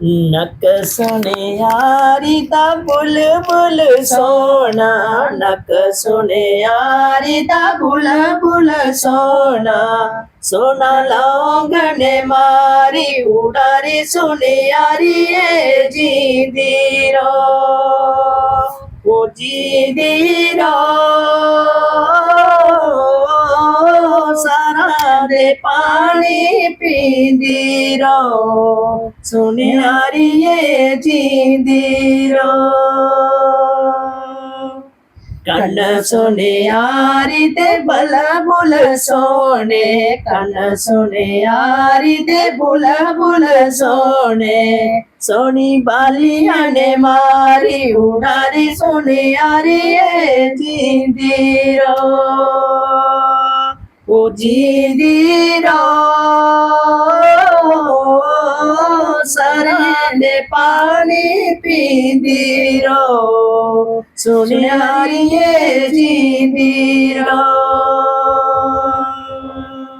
नक सुने यारी दा बुलबुल सोना, नक सुने यारी दा बुलबुल सोना, सोना लौंगने मारी उड़ारी सुने यारी ए जींदी रो, ओ जींदी रो सारा दे पानी पींदी रो, सुनियारिये जींदी रो। कन सुनियारी दे बुलबुल सोने, कन सुनियारी दे बुलबुल सोने, सोनी बालिया ने मारी उड़ारी सुनियारी ये जींदी रो, ओ जींदी रो सरे दे पानी पींदी रो, सुनियारी ये जींदी